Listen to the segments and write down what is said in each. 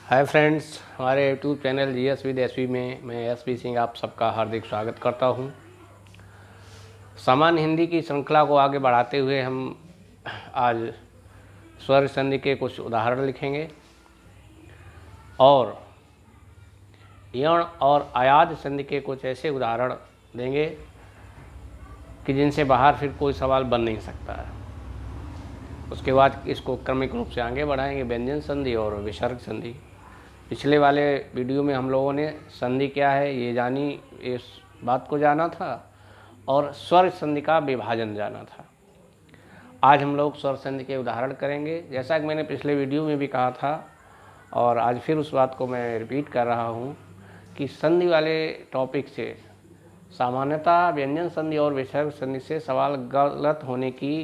हाय friends, हमारे YouTube channel GS with SV में मैं एसवी सिंह आप सबका हार्दिक स्वागत करता हूं। सामान्य हिंदी की श्रृंखला को आगे बढ़ाते हुए हम आज स्वर संधि के कुछ उदाहरण लिखेंगे और यण और अयाद संधि के कुछ ऐसे उदाहरण देंगे कि जिनसे बाहर फिर कोई सवाल बन नहीं सकता है। उसके बाद इसको क्रमिक रूप से आगे बढ़ाएंगे, व्यंजन संधि और विसर्ग संधि। पिछले वाले वीडियो में हम लोगों ने संधि क्या है ये जानी, इस बात को जाना था और स्वर संधि का विभाजन जाना था। आज हम लोग स्वर संधि के उदाहरण करेंगे, जैसा कि मैंने पिछले वीडियो में भी कहा था और आज फिर उस बात को मैं रिपीट कर रहा हूँ कि संधि वाले टॉपिक से सामान्यतः व्यंजन संधि और विसर्ग संधि से सवाल गलत होने की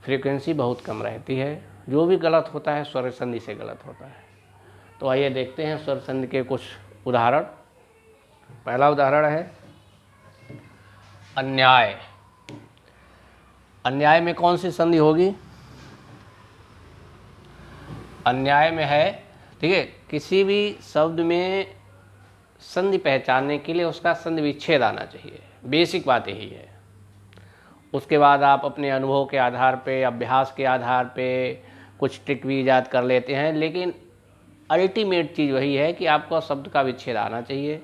फ्रीक्वेंसी बहुत कम रहती है। जो भी गलत होता है स्वर संधि से गलत होता है। तो आइए देखते हैं स्वर संधि के कुछ उदाहरण। पहला उदाहरण है अन्याय। अन्याय में कौन सी संधि होगी? अन्याय में है, ठीक है, किसी भी शब्द में संधि पहचानने के लिए उसका संधि विच्छेद आना चाहिए। बेसिक बात यही है। उसके बाद आप अपने अनुभव के आधार पे, अभ्यास के आधार पे कुछ ट्रिक भी ईजाद कर लेते हैं, लेकिन अल्टीमेट चीज़ वही है कि आपको शब्द का विच्छेद आना चाहिए।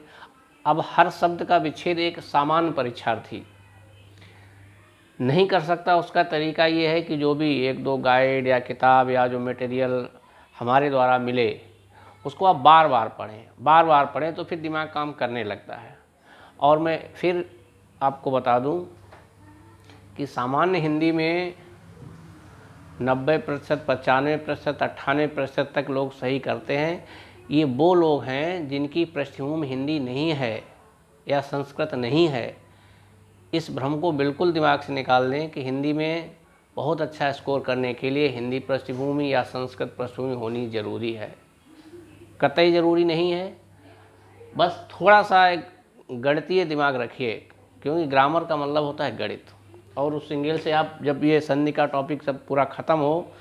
अब हर शब्द का विच्छेद एक सामान्य परीक्षार्थी नहीं कर सकता। उसका तरीका ये है कि जो भी एक दो गाइड या किताब या जो मटेरियल हमारे द्वारा मिले उसको आप बार बार पढ़ें तो फिर दिमाग काम करने लगता है। और मैं फिर आपको बता दूं कि सामान्य हिंदी में 90%, 95%, 98% तक लोग सही करते हैं। ये वो लोग हैं जिनकी पृष्ठभूमि हिंदी नहीं है या संस्कृत नहीं है। इस भ्रम को बिल्कुल दिमाग से निकाल दें कि हिंदी में बहुत अच्छा स्कोर करने के लिए हिंदी पृष्ठभूमि या संस्कृत पृष्ठभूमि होनी ज़रूरी है। कतई ज़रूरी नहीं है। बस थोड़ा सा एक गणितीय दिमाग रखिए, क्योंकि ग्रामर का मतलब होता है गणित। और उस सिंगल से आप जब ये संधि का टॉपिक सब पूरा ख़त्म हो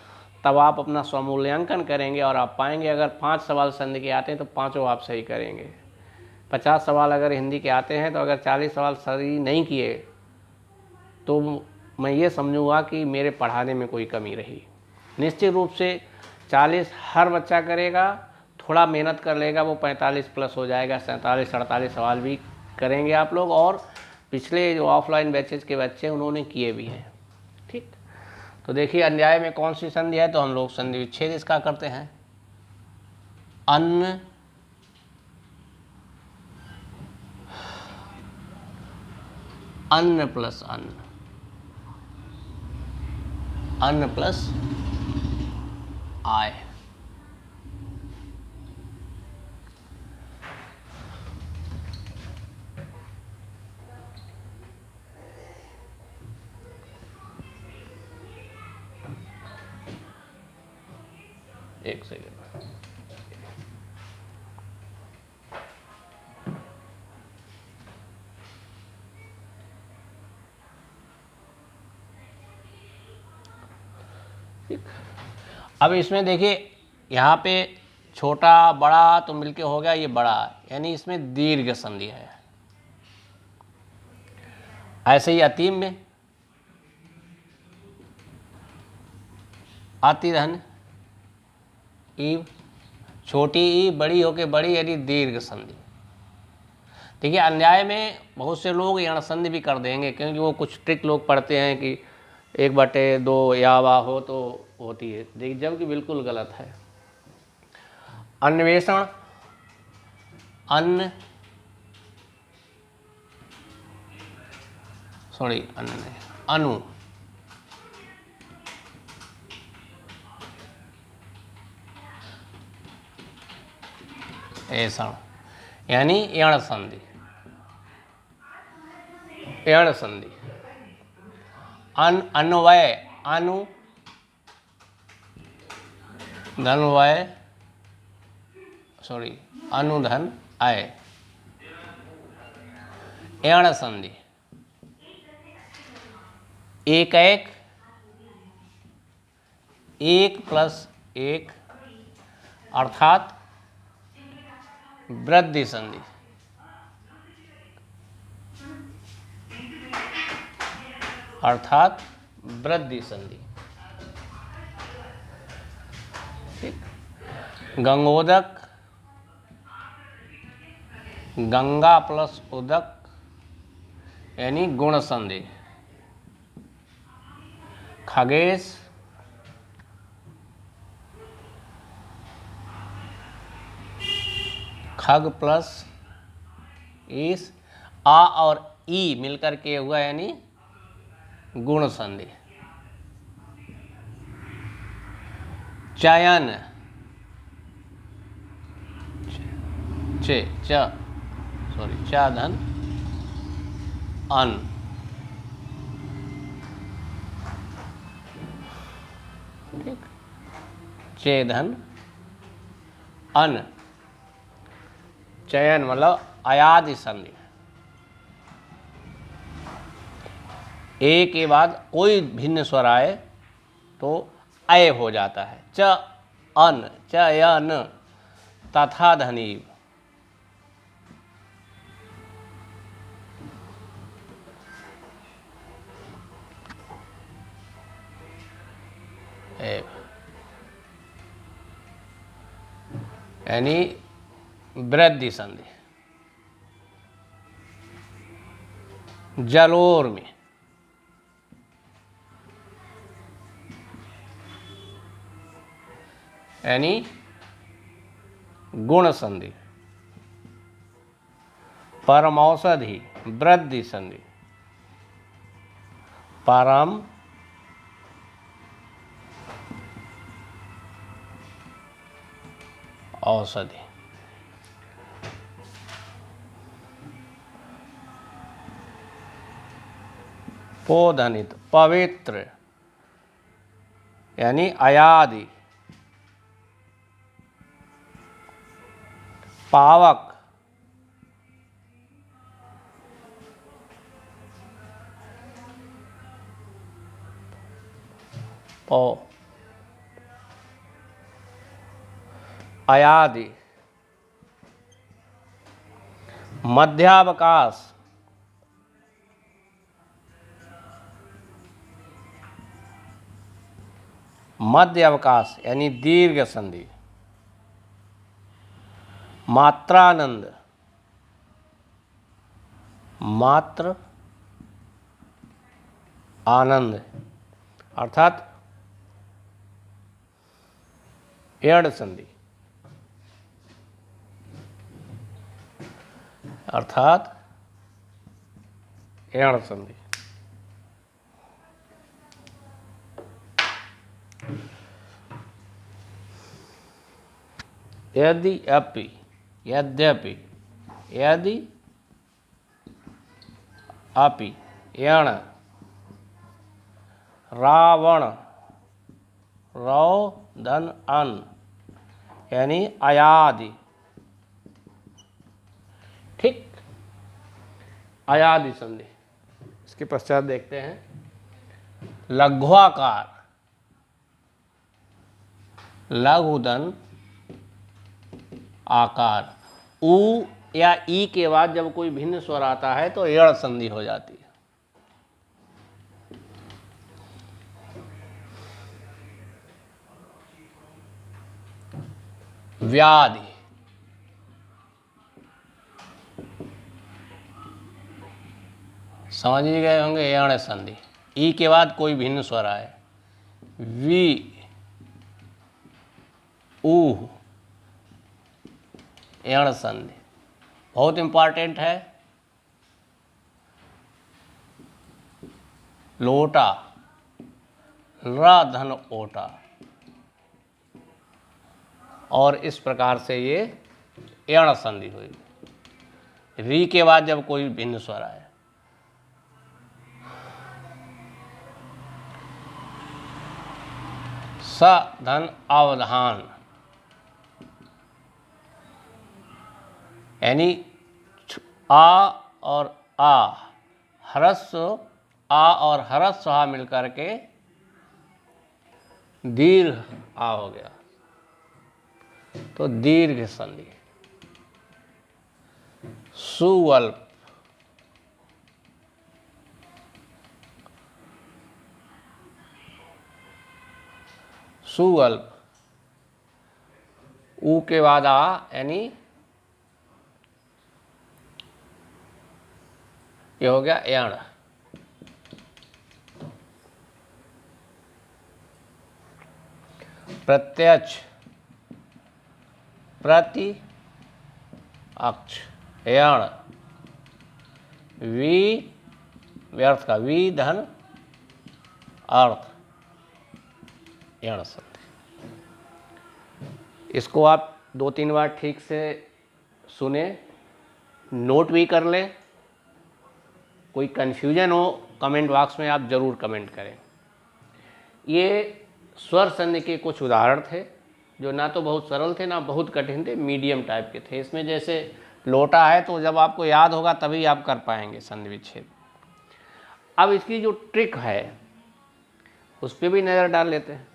तब आप अपना स्वमूल्यांकन करेंगे और आप पाएंगे अगर 5 सवाल संधि के आते हैं तो 5 आप सही करेंगे। 50 सवाल अगर हिंदी के आते हैं तो अगर 40 सवाल सही नहीं किए तो मैं ये समझूंगा कि मेरे पढ़ाने में कोई कमी रही। निश्चित रूप से 40 हर बच्चा करेगा, थोड़ा मेहनत कर लेगा वो 45 प्लस हो जाएगा। 47 48 सवाल भी करेंगे आप लोग, और पिछले जो ऑफलाइन बैचेज के बच्चे उन्होंने किए भी हैं। ठीक, तो देखिए अन्याय में कौन सी संधि है, तो हम लोग संधि विच्छेद इसका करते हैं। अन्न, अन्न प्लस अन्न, अन्न प्लस आय। एक सेकेंड। अब इसमें देखिए यहाँ पे छोटा बड़ा तो मिलके हो गया ये बड़ा, यानी इसमें दीर्घ संधि है। ऐसे ही अतीम में आती रहन ईव, छोटी ई बड़ी होके बड़ी, यानी दीर्घ संधि। ठीक है, अन्याय में बहुत से लोग यण संधि भी कर देंगे, क्योंकि वो कुछ ट्रिक लोग पढ़ते हैं कि 1/2 या वा हो तो होती है, देखिए जबकि बिल्कुल गलत है। अन्वेषण, अन्न, सॉरी अन्न नहीं, अनु, ऐसा यानी यण संधि। यण संधि। अन्वय, अनु धनवय, सॉरी अनुधन आय। यण संधि। एक एक, 1 + 1 अर्थात वृद्धि संधि। अर्थात वृद्धि संधि। गंगोदक, गंगा प्लस उदक यानी गुण संधि। खगेश, खग प्लस ईस, आ और ई मिलकर के हुआ यानी गुण संधि। चयन, च धन अन। ठीक, चे धन अन। चयन मतलब अयादि संधि। ए के बाद कोई भिन्न स्वर आए तो अय हो जाता है। च अन, चयन तथा धनीव। यानी वृद्धि संधि। जलोर में यानी गुण संधि। परमौषधि वृद्धि संधि। परम औषधि। पोधनित पवित्र यानी अयादि। पावक पौ अयादि। मध्यावकाश मध्य अवकाश यानी दीर्घ संधि। मात्रानंद मात्र आनंद अर्थात एड़ संधि। अर्थात एड़ संधि। यद्यपि यद्यपि यदि अपि यण रावण रौ धन अन यानी अयादि। ठीक, अयादि संधि। इसके पश्चात देखते हैं लघ्वाकार। लघुधन आकार। उ या ई के बाद जब कोई भिन्न स्वर आता है तो यण संधि हो जाती है। व्याधि समझ ही गए होंगे, यण संधि। ई के बाद कोई भिन्न स्वर आए। वी ऊ यण संधि बहुत इंपॉर्टेंट है। लोटा र धन ओटा। और इस प्रकार से ये यण संधि हुई। री के बाद जब कोई भिन्न स्वर आए। स धन अवधान यानी आ और आ ह्रस्व आ और ह्रस्व आ मिलकर के दीर्घ आ हो गया। तो दीर्घ संधि। सुअल्प, सुअल्प, ऊ के बाद आ यानी ये हो गया यण। प्रत्यक्ष, प्रति अक्ष, यण, वी व्यर्थ का, वी धन अर्थ, यण संधि। इसको आप 2-3 बार ठीक से सुने, नोट भी कर लें। कोई कन्फ्यूजन हो कमेंट बॉक्स में आप ज़रूर कमेंट करें। ये स्वर संधि के कुछ उदाहरण थे जो ना तो बहुत सरल थे ना बहुत कठिन थे, मीडियम टाइप के थे। इसमें जैसे लोटा है तो जब आपको याद होगा तभी आप कर पाएंगे संधि विच्छेद। अब इसकी जो ट्रिक है उस पर भी नज़र डाल लेते हैं।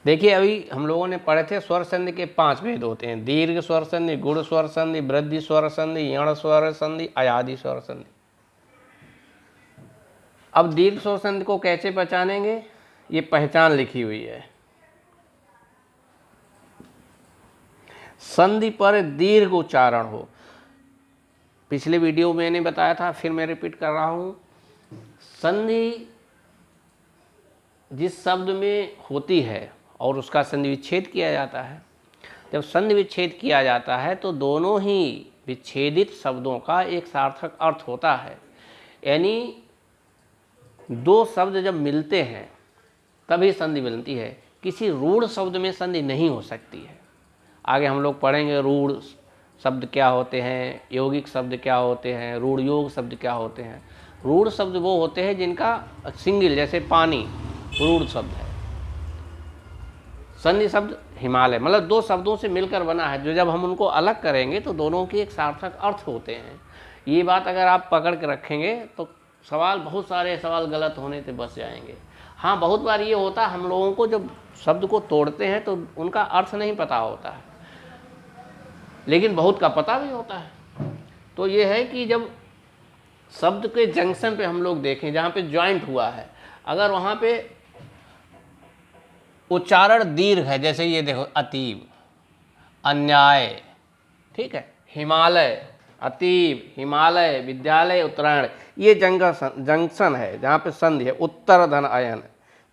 देखिए अभी हम लोगों ने पढ़े थे स्वर संधि के 5 भेद होते हैं, दीर्घ स्वर संधि, गुण स्वर संधि, वृद्धि स्वर संधि, यण स्वर संधि, अयादि स्वर संधि। अब दीर्घ स्वर संधि को कैसे पहचानेंगे, ये पहचान लिखी हुई है। संधि पर दीर्घ उच्चारण हो। पिछले वीडियो में मैंने बताया था, फिर मैं रिपीट कर रहा हूं। संधि जिस शब्द में होती है और उसका संधि विच्छेद किया जाता है, जब संधि विच्छेद किया जाता है तो दोनों ही विच्छेदित शब्दों का एक सार्थक अर्थ होता है। यानी दो शब्द जब मिलते हैं तभी संधि बनती है। किसी रूढ़ शब्द में संधि नहीं हो सकती है। आगे हम लोग पढ़ेंगे रूढ़ शब्द क्या होते हैं, यौगिक शब्द क्या होते हैं, रूढ़ योग शब्द क्या होते हैं। रूढ़ शब्द वो होते हैं जिनका सिंगल, जैसे पानी रूढ़ शब्द है। संधि शब्द हिमालय, मतलब दो शब्दों से मिलकर बना है, जो जब हम उनको अलग करेंगे तो दोनों के एक सार्थक अर्थ होते हैं। ये बात अगर आप पकड़ के रखेंगे तो सवाल, बहुत सारे सवाल गलत होने से बच जाएंगे। हाँ, बहुत बार ये होता है हम लोगों को जब शब्द को तोड़ते हैं तो उनका अर्थ नहीं पता होता है, लेकिन बहुत का पता भी होता है। तो ये है कि जब शब्द के जंक्शन पे हम लोग देखें, जहाँ पे ज्वाइंट हुआ है, अगर वहाँ पे उच्चारण दीर्घ है, जैसे ये देखो अतीब, अन्याय, ठीक है, हिमालय, अतीब, हिमालय, विद्यालय, उत्तरायण, ये जंक्शन है जहाँ पे संधि है। उत्तर धन अयन,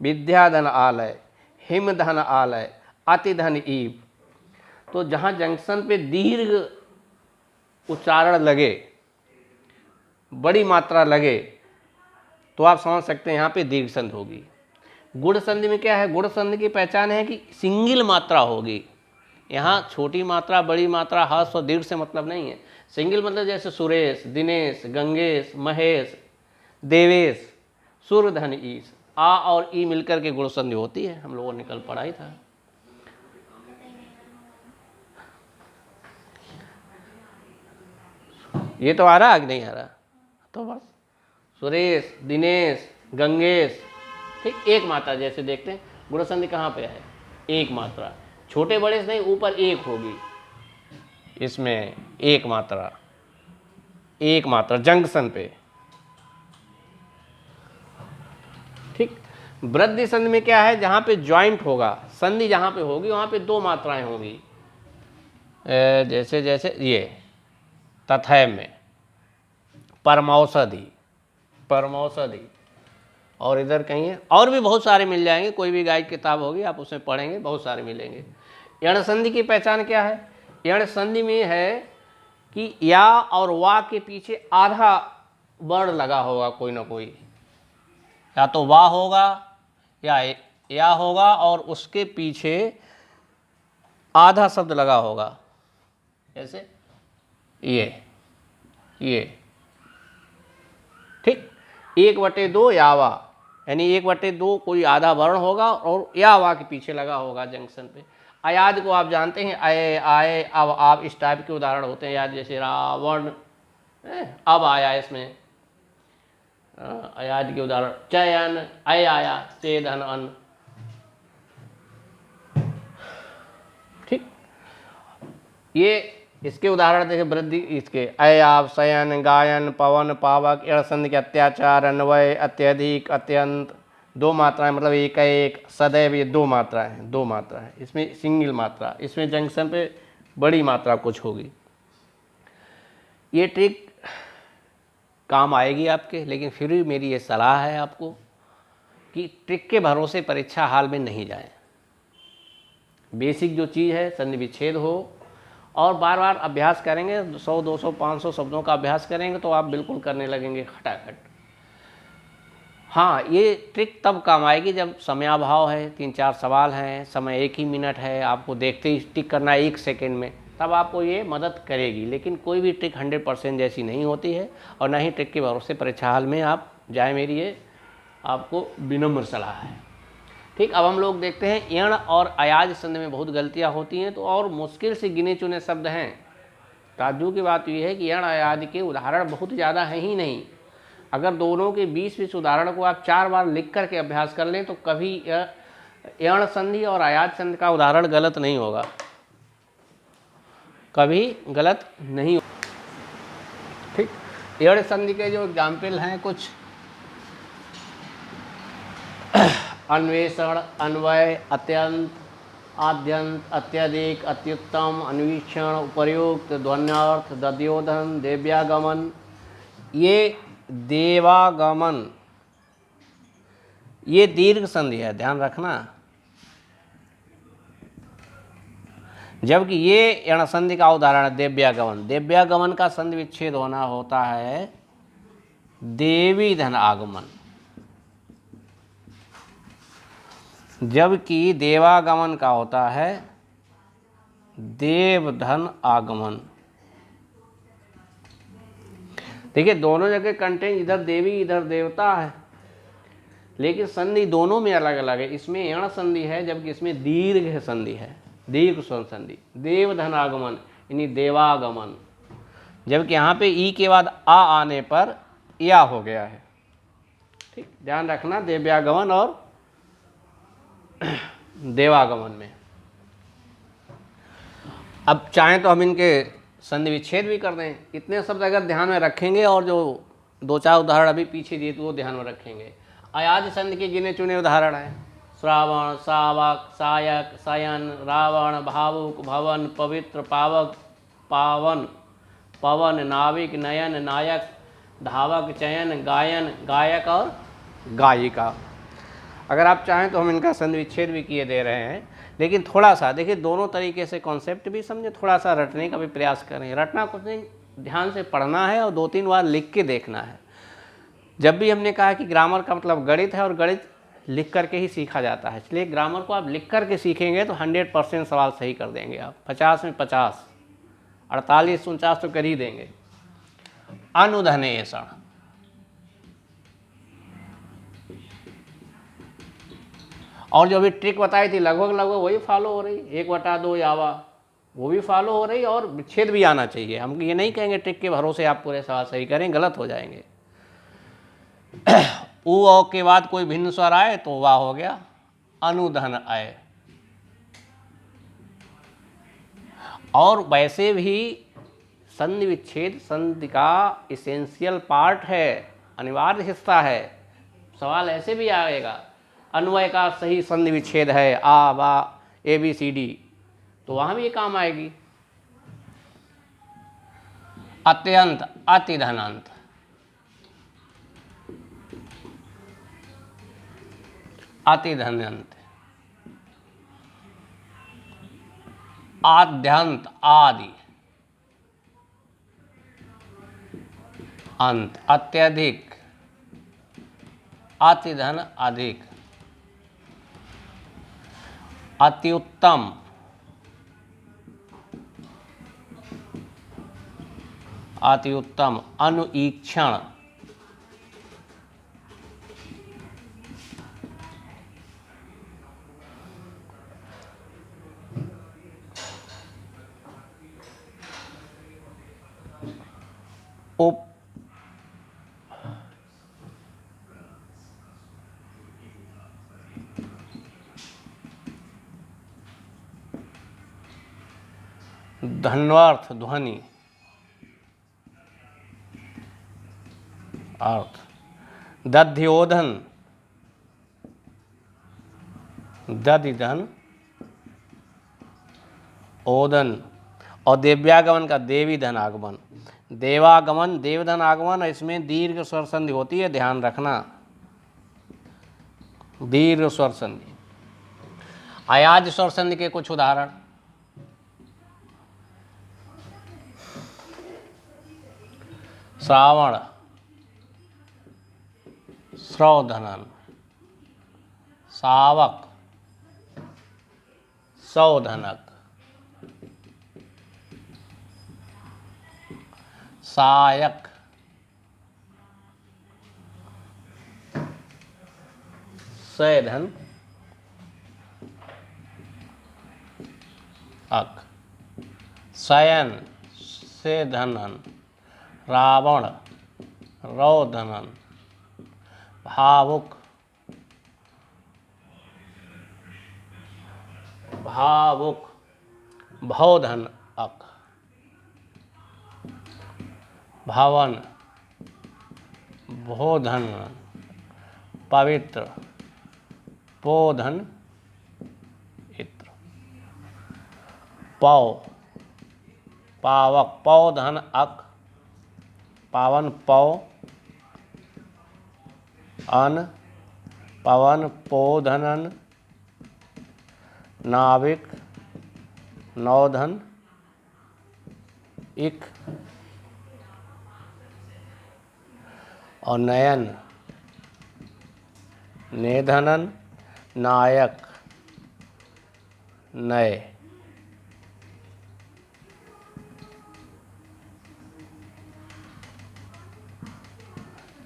विद्या धन आलय, हिम धन आलय, अति धन ईब। तो जहाँ जंक्शन पे दीर्घ उच्चारण लगे, बड़ी मात्रा लगे, तो आप समझ सकते हैं यहाँ पे दीर्घ संधि होगी। गुण संधि में क्या है, गुण संधि की पहचान है कि सिंगल मात्रा होगी। यहाँ छोटी मात्रा, बड़ी मात्रा, हर्ष और दीर्घ से मतलब नहीं है। सिंगल मतलब जैसे सुरेश, दिनेश, गंगेश, महेश, देवेश, सूर्य, धन, ईश, आ और ई मिलकर के गुण संधि होती है। हम लोगों ने कल पढ़ा ही था। ये तो आ रहा कि नहीं आ रहा? तो बस सुरेश, दिनेश, गंगेश, ठीक, एक मात्रा जैसे देखते हैं। गुण संधि कहाँ पे है, एक मात्रा, छोटे बड़े से नहीं, ऊपर एक होगी, इसमें एक मात्रा, एक मात्रा जंक्शन पे, ठीक। वृद्धि संधि में क्या है, जहाँ पे ज्वाइंट होगा, संधि जहाँ पे होगी वहाँ पे दो मात्राएं होंगी। जैसे जैसे ये तथय में परमौषधि, परमौषधि, और इधर कहीं है, और भी बहुत सारे मिल जाएंगे। कोई भी गाइड किताब होगी आप उसमें पढ़ेंगे, बहुत सारे मिलेंगे। यण संधि की पहचान क्या है, यण संधि में है कि या और वा के पीछे आधा वर्ण लगा होगा, कोई ना कोई, या तो वा होगा या होगा और उसके पीछे आधा शब्द लगा होगा, जैसे ये, ठीक। 1/2 यावा, यानी 1/2 कोई आधा वर्ण होगा और या वा के पीछे लगा होगा जंक्शन पे। अयाद को आप जानते हैं, अय, आए, अब, आप, इस टाइप के उदाहरण होते हैं। याद जैसे रावण, अब आया इसमें, अयाद के उदाहरण चयन, अय आया, ते धन अन। ये इसके उदाहरण देखें, वृद्धि इसके अयाव, शयन, गायन, पवन, पावक, एण संधि के अत्याचार, अन्वय, अत्यधिक, अत्यंत, दो मात्राएं मतलब एक एक, सदैव, ये दो मात्राएं, दो मात्रा है, इसमें सिंगल मात्रा, इसमें जंक्शन पे बड़ी मात्रा कुछ होगी। ये ट्रिक काम आएगी आपके, लेकिन फिर भी मेरी ये सलाह है आपको कि ट्रिक के भरोसे परीक्षा हाल में नहीं जाएं। बेसिक जो चीज़ है संधि विच्छेद हो और बार बार अभ्यास करेंगे, 100, 200, 500 शब्दों का अभ्यास करेंगे तो आप बिल्कुल करने लगेंगे खटाखट। हाँ, ये ट्रिक तब काम आएगी जब समयाभाव है, 3-4 सवाल हैं, समय 1 ही मिनट है, आपको देखते ही टिक करना है 1 सेकेंड में, तब आपको ये मदद करेगी। लेकिन कोई भी ट्रिक 100% जैसी नहीं होती है और ना ही ट्रिक के भरोसे परीक्षा हाल में आप जाए, मेरी ये आपको विनम्र सलाह है। ठीक, अब हम लोग देखते हैं यण और अयाज संधि में बहुत गलतियां होती हैं, तो और मुश्किल से गिने चुने शब्द हैं। ताज्जुब की बात यह है कि यण अयाज के उदाहरण बहुत ज़्यादा हैं ही नहीं। अगर दोनों के 20-20 उदाहरण को आप 4 बार लिख करके अभ्यास कर लें तो कभी यण संधि और अयाज संधि का उदाहरण गलत नहीं होगा, कभी गलत नहीं। ठीक, यण संधि के जो एग्जाम्पल हैं कुछ, अन्वेषण, अन्वय, अत्यंत, आद्यंत, अत्यधिक, अत्युत्तम, अन्वीक्षण, उपर्युक्त, ध्वन्यार्थ, दध्योधन, देव्यागमन। ये देवागमन ये दीर्घ संधि है, ध्यान रखना, जबकि ये यण संधि का उदाहरण है देव्यागमन। देव्यागमन का संधि विच्छेद होना होता है देवी धन आगमन, जबकि देवागमन का होता है देवधन आगमन। देखिए दोनों जगह कंटेंट, इधर देवी इधर देवता है, लेकिन संधि दोनों में अलग अलग है। इसमें यण संधि है जबकि इसमें दीर्घ संधि है, दीर्घ स्वर संधि, देवधन आगमन यानी देवागमन, जबकि यहाँ पे ई के बाद आ आने पर या हो गया है। ठीक, ध्यान रखना देव्यागमन और देवागमन में। अब चाहें तो हम इनके संधि विच्छेद भी कर दें। इतने शब्द अगर ध्यान में रखेंगे और जो 2-4 उदाहरण अभी पीछे दिए तो वो ध्यान में रखेंगे। अयाज संधि के गिने चुने उदाहरण हैं श्रावण, सावक, सायक, शयन, रावण, भावुक, भवन, पवित्र, पावक, पावन, पवन, नाविक, नयन, नायक, धावक, चयन, गायन, गायक और गायिका। अगर आप चाहें तो हम इनका संधि विच्छेद भी किए दे रहे हैं, लेकिन थोड़ा सा देखिए दोनों तरीके से कॉन्सेप्ट भी समझे, थोड़ा सा रटने का भी प्रयास करें। रटना कुछ नहीं, ध्यान से पढ़ना है और 2-3 बार लिख के देखना है। जब भी हमने कहा कि ग्रामर का मतलब गणित है और गणित लिख करके ही सीखा जाता है, इसलिए ग्रामर को आप लिख करके सीखेंगे तो 100% सवाल सही कर देंगे आप, 50 में 50, 48-49 तो कर ही देंगे। अनुधनेषण, और जो भी ट्रिक बताई थी लगभग लगभग वही फॉलो हो रही, 1/2 यावा वो भी फॉलो हो रही और विच्छेद भी आना चाहिए। हम ये नहीं कहेंगे ट्रिक के भरोसे आप पूरे सवाल सही करें, गलत हो जाएंगे। उ औ के बाद कोई भिन्न स्वर आए तो वाह हो गया अनुधन अय। और वैसे भी संधि विच्छेद संधि का इसेंशियल पार्ट है, अनिवार्य हिस्सा है। सवाल ऐसे भी आएगा अन्वय का सही संधि विच्छेद है आ बा ABCD, तो वहां भी ये काम आएगी। अत्यंत, अतिधनांत, अतिधन्यंत, आद्यंत, आदि, अंत, अत्यधिक, अतिधन, अधिक, अत्युत्तम, अत्युत्तम, अनुईक्षण, उप, धन्वार्थ ध्वनि अर्थ, दध्योधन दधिधन ओदन, और देव्यागमन का देवी धन आगमन, देवागमन देवधन आगमन, इसमें दीर्घ स्वर संधि होती है, ध्यान रखना, दीर्घ स्वर संधि। अयाज स्वर संधि के कुछ उदाहरण, श्रावण श्रौधनन, सावक सौधनक, सायक सैधन अक, शयन सेधनन, रावण रौधनन, भावुक भावुक भौधन अक, भवन भोधन, पवित्र पोधन इत्र, पौ पावक पौधन अक, पावन पौ, अन पवन पोधनन, नाविक नौधन इक, और नयन नेधनन, नायक नय,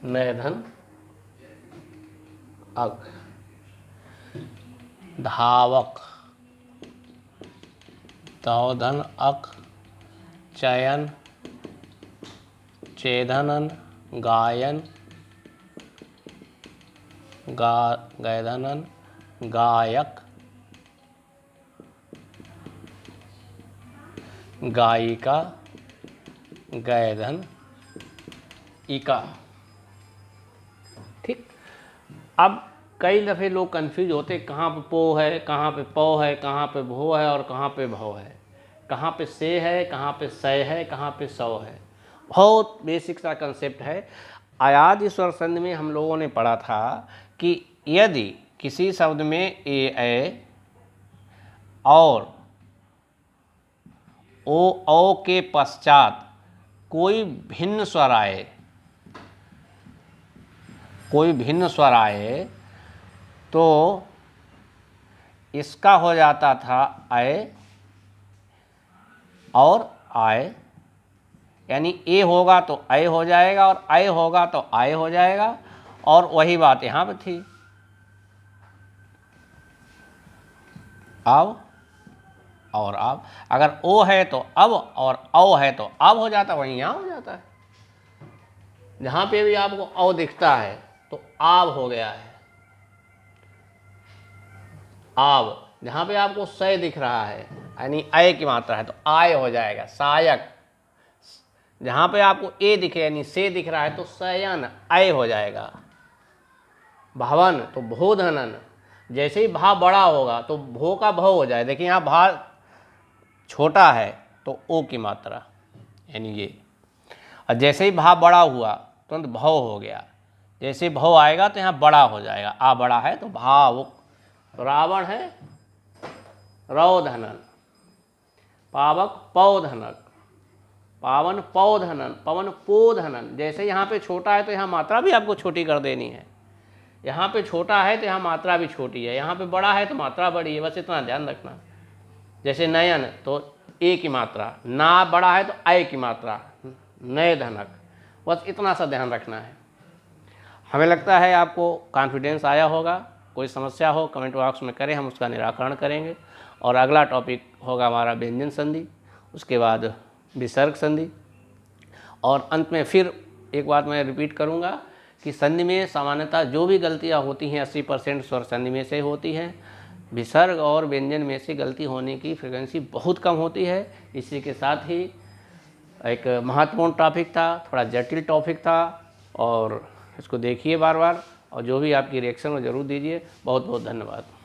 नयधन अक, धावक तौधन अक, चयन चेधनन, गायन गैधनन, गायक गायिका गैधन इका। ठीक। अब कई दफ़े लोग कंफ्यूज होते, कहाँ पे पो है, कहाँ पे पौ है, कहाँ पे भो है और कहाँ पे भौ है, कहाँ पे से है, कहाँ पे सय है, कहाँ पे सौ है। बहुत बेसिक सा कंसेप्ट है। अयाज स्वर संधि में हम लोगों ने पढ़ा था कि यदि किसी शब्द में ए और ओ के पश्चात कोई भिन्न स्वर आए, तो इसका हो जाता था अय और आय, यानी ए होगा तो अय हो जाएगा और अय होगा तो आय हो जाएगा। और वही बात यहाँ पे थी, अब और अब, अगर ओ है तो अब और औ है तो अब हो जाता, वहीं यहाँ हो जाता है। जहाँ पे भी आपको औ दिखता है तो आब हो गया है, आब। जहाँ पे आपको सय दिख रहा है यानी अय की मात्रा है तो आय हो जाएगा, सायक। जहाँ पे आपको ए दिखे यानी से दिख रहा है तो सयन अय हो जाएगा। भवन तो भोधनन, जैसे ही भा बड़ा होगा तो भो का भव हो जाए। देखिए यहाँ भा छोटा है तो ओ की मात्रा यानी ये, और जैसे ही भा बड़ा हुआ तुरंत तो भव हो गया। जैसे भव आएगा तो यहाँ बड़ा हो जाएगा, आ बड़ा है तो भावुक। तो रावण है रौधनन, पावक पौधनक, पावन पौधनन, पवन पोधनन। जैसे यहाँ पे छोटा है तो यहाँ मात्रा भी आपको छोटी कर देनी है, यहाँ पे छोटा है तो यहाँ मात्रा भी छोटी है, यहाँ पे बड़ा है तो मात्रा बड़ी है, बस इतना ध्यान रखना। जैसे नयन तो ए की मात्रा, ना बड़ा है तो आय की मात्रा, नय धनक, बस इतना सा ध्यान रखना है। हमें लगता है आपको कॉन्फिडेंस आया होगा। कोई समस्या हो कमेंट बॉक्स में करें, हम उसका निराकरण करेंगे। और अगला टॉपिक होगा हमारा व्यंजन संधि, उसके बाद विसर्ग संधि, और अंत में फिर एक बात मैं रिपीट करूंगा कि संधि में सामान्यतः जो भी गलतियां होती हैं 80% स्वर संधि में से होती हैं। विसर्ग और व्यंजन में से गलती होने की फ्रिक्वेंसी बहुत कम होती है। इसी के साथ ही एक महत्वपूर्ण टॉपिक था, थोड़ा जटिल टॉपिक था, और इसको देखिए बार बार, और जो भी आपकी रिएक्शन हो ज़रूर दीजिए। बहुत बहुत धन्यवाद।